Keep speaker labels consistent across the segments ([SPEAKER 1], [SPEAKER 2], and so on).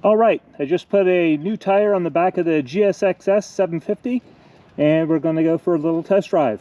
[SPEAKER 1] All right, I just put a new tire on the back of the GSX-S750 and we're going to go for a little test drive.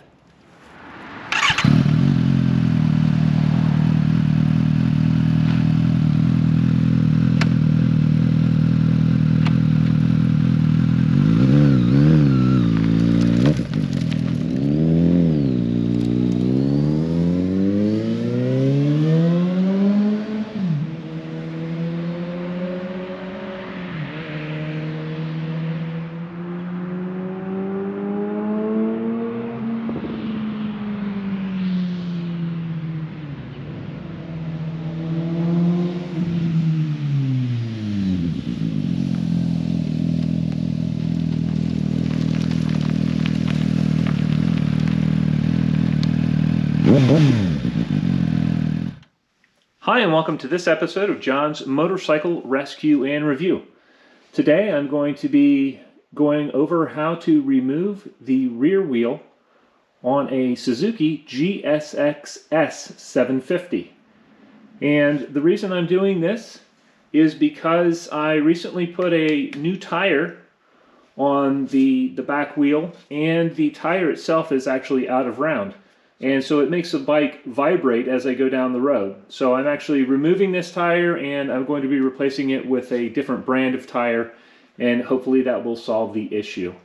[SPEAKER 1] Hi and welcome to this episode of John's Motorcycle Rescue and Review. Today I'm going to be going over how to remove the rear wheel on a Suzuki GSX-S750. And the reason I'm doing this is because I recently put a new tire on the back wheel, and the tire itself is actually out of round. And so it makes the bike vibrate as I go down the road. So I'm actually removing this tire and I'm going to be replacing it with a different brand of tire, and hopefully that will solve the issue.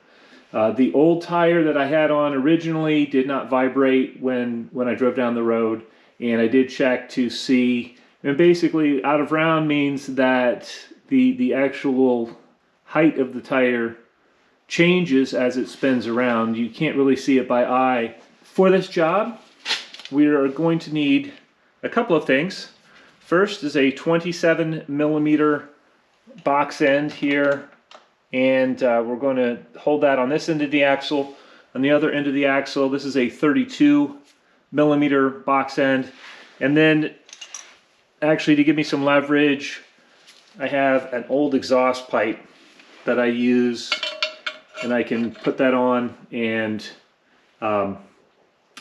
[SPEAKER 1] The old tire that I had on originally did not vibrate when I drove down the road, and I did check to see, and basically out of round means that the actual height of the tire changes as it spins around. You can't really see it by eye. For this job, we are going to need a couple of things. First is a 27mm box end here, and we're going to hold that on this end of the axle. On the other end of the axle, this is a 32mm box end. And then, actually, to give me some leverage, I have an old exhaust pipe that I use, and I can put that on and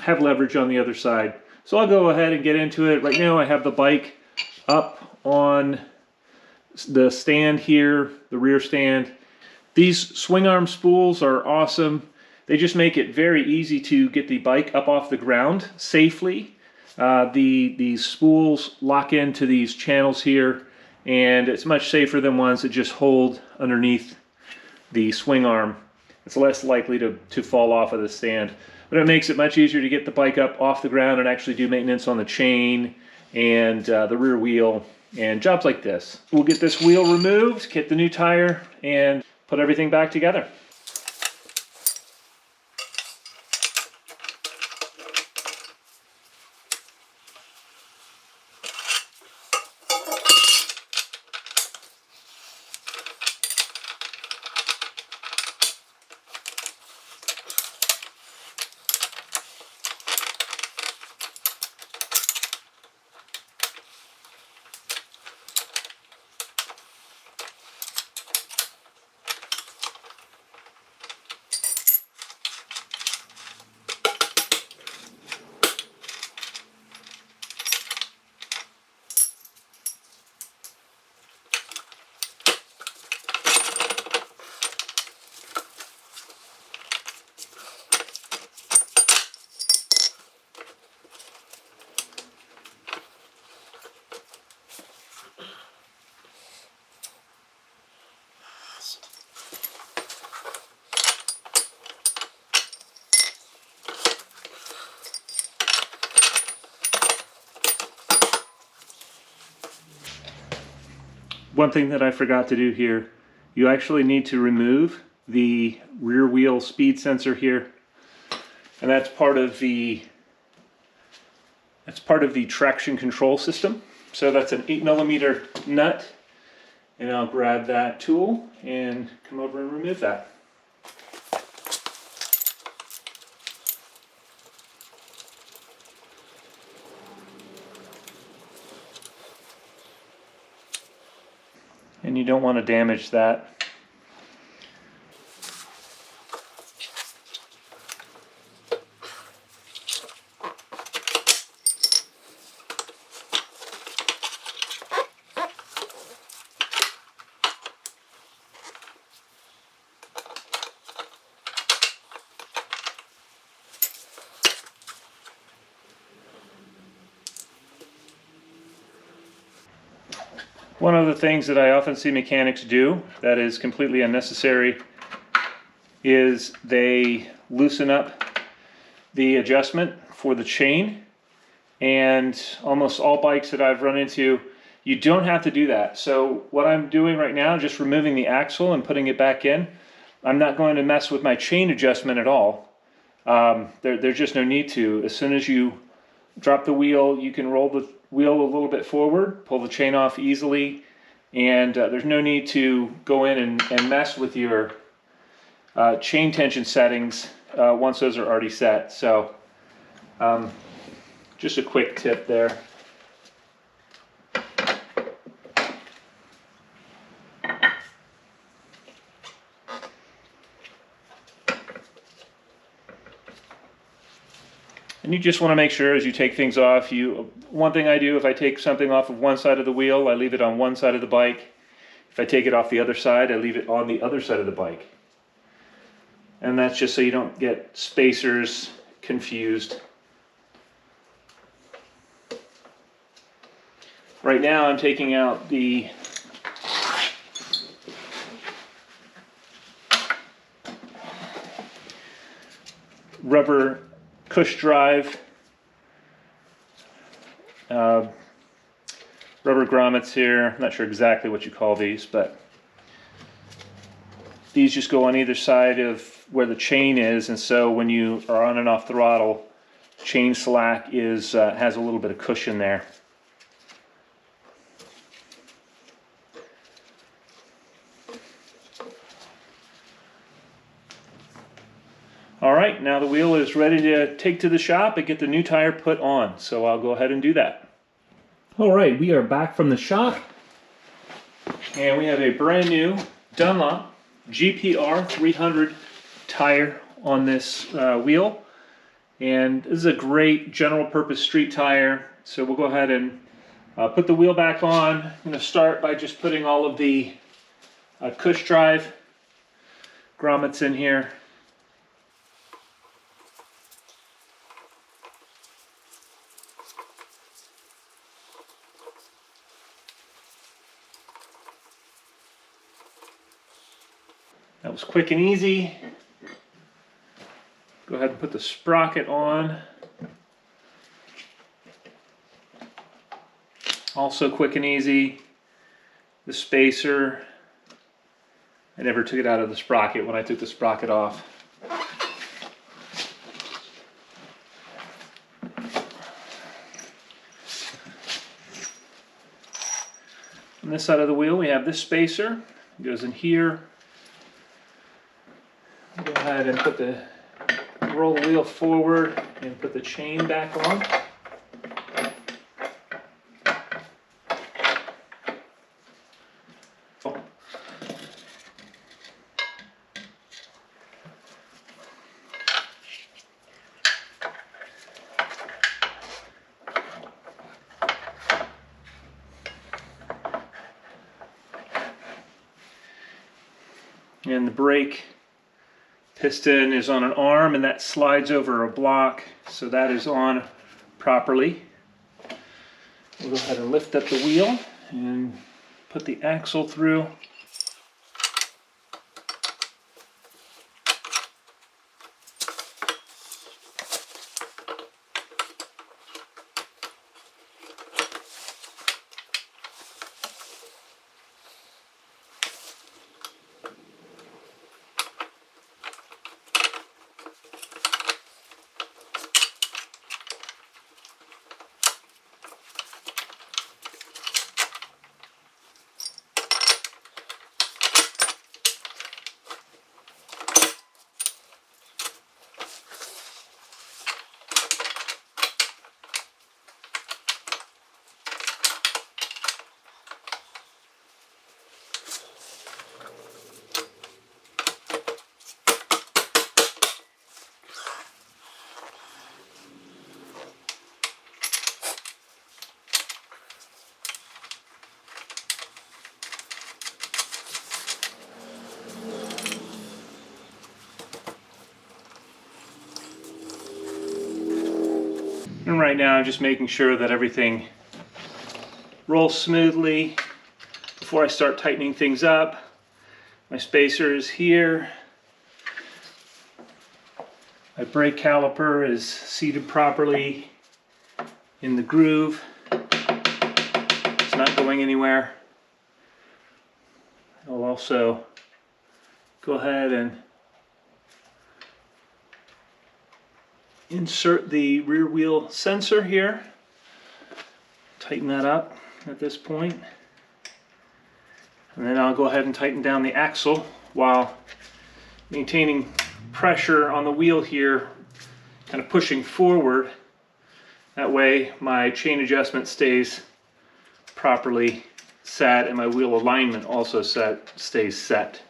[SPEAKER 1] have leverage on the other side. So I'll go ahead and get into it. Right now I have the bike up on the stand here, the rear stand. These swing arm spools are awesome. They just make it very easy to get the bike up off the ground safely. These spools lock into these channels here, and it's much safer than ones that just hold underneath the swing arm. It's less likely to fall off of the stand. But it makes it much easier to get the bike up off the ground and actually do maintenance on the chain and the rear wheel and jobs like this. We'll get this wheel removed, get the new tire, and put everything back together. One thing that I forgot to do here, you actually need to remove the rear wheel speed sensor here, and that's part of the traction control system. So that's an 8mm nut, and I'll grab that tool and come over and remove that. And you don't want to damage that. One of the things that I often see mechanics do that is completely unnecessary is they loosen up the adjustment for the chain, and almost all bikes that I've run into, you don't have to do that. So what I'm doing right now, just removing the axle and putting it back in. I'm not going to mess with my chain adjustment at all. There's just no need to. As soon as you drop the wheel, you can roll the wheel a little bit forward, pull the chain off easily, and there's no need to go in and mess with your chain tension settings once those are already set. So just a quick tip there. And you just want to make sure as you take things off, one thing I do, if I take something off of one side of the wheel, I leave it on one side of the bike. If I take it off the other side, I leave it on the other side of the bike. And that's just so you don't get spacers confused. Right now I'm taking out the rubber push drive rubber grommets here. I'm not sure exactly what you call these, but these just go on either side of where the chain is, and so when you are on and off throttle, chain slack has a little bit of cushion there. All right, now the wheel is ready to take to the shop and get the new tire put on, so I'll go ahead and do that. All right, we are back from the shop, and we have a brand new Dunlop GPR300 tire on this wheel, and this is a great general purpose street tire. So we'll go ahead and put the wheel back on. I'm going to start by just putting all of the cush drive grommets in here. That was quick and easy. Go ahead and put the sprocket on. Also quick and easy. The spacer, I never took it out of the sprocket when I took the sprocket off. On this side of the wheel we have this spacer. It goes in here. Go ahead and roll the wheel forward and put the chain back on. And the brake piston is on an arm, and that slides over a block, so that is on properly. We'll go ahead and lift up the wheel and put the axle through. And right now I'm just making sure that everything rolls smoothly. before I start tightening things up. My spacer is here. My brake caliper is seated properly in the groove. It's not going anywhere. I'll also go ahead and insert the rear wheel sensor here. Tighten that up at this point. And then I'll go ahead and tighten down the axle while maintaining pressure on the wheel here, kind of pushing forward. That way my chain adjustment stays properly set and my wheel alignment also stays set.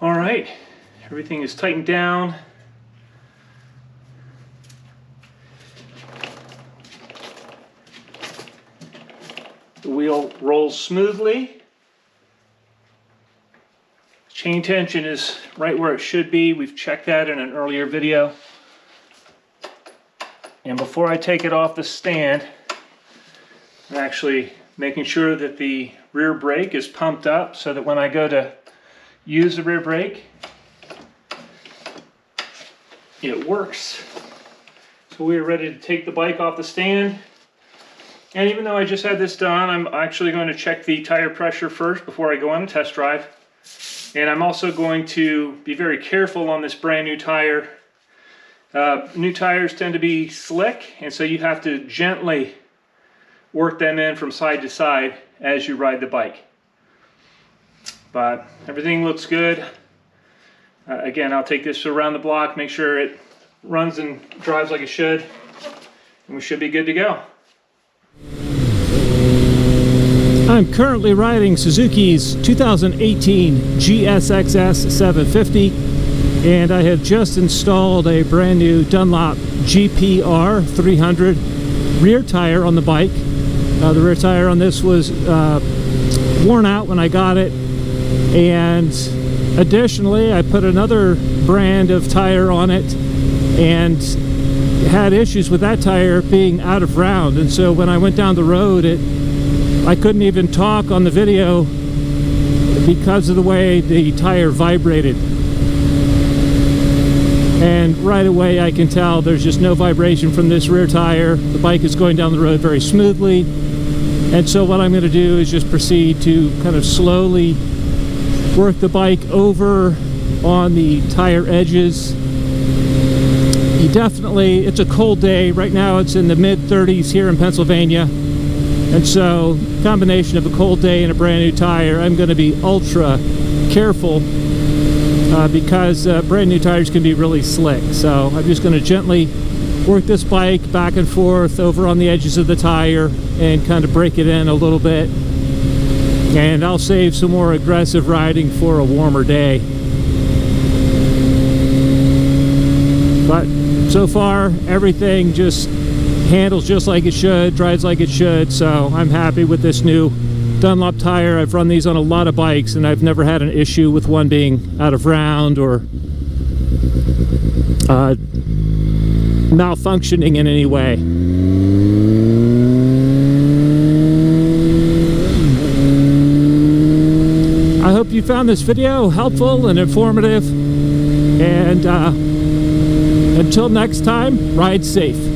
[SPEAKER 1] All right, everything is tightened down. The wheel rolls smoothly. Chain tension is right where it should be. We've checked that in an earlier video. And before I take it off the stand, I'm actually making sure that the rear brake is pumped up so that when I go to use the rear brake, it works. So we are ready to take the bike off the stand. And even though I just had this done, I'm actually going to check the tire pressure first before I go on a test drive. And I'm also going to be very careful on this brand new tire. New tires tend to be slick, and so you have to gently work them in from side to side as you ride the bike. But everything looks good. Again, I'll take this around the block, make sure it runs and drives like it should, and we should be good to go.
[SPEAKER 2] I'm currently riding Suzuki's 2018 GSX-S750, and I have just installed a brand new Dunlop GPR300 rear tire on the bike. The rear tire on this was worn out when I got it, and additionally I put another brand of tire on it and had issues with that tire being out of round, and so when I went down the road I couldn't even talk on the video because of the way the tire vibrated. And right away I can tell there's just no vibration from this rear tire. The bike is going down the road very smoothly, and so what I'm going to do is just proceed to kind of slowly work the bike over on the tire edges. It's a cold day. Right now it's in the mid-30s here in Pennsylvania, and so combination of a cold day and a brand new tire, I'm going to be ultra careful because brand new tires can be really slick. So I'm just going to gently work this bike back and forth over on the edges of the tire and kind of break it in a little bit, and I'll save some more aggressive riding for a warmer day. But so far everything just handles just like it should, drives like it should, so I'm happy with this new Dunlop tire. I've run these on a lot of bikes and I've never had an issue with one being out of round or malfunctioning in any way. I hope you found this video helpful and informative, and until next time, ride safe.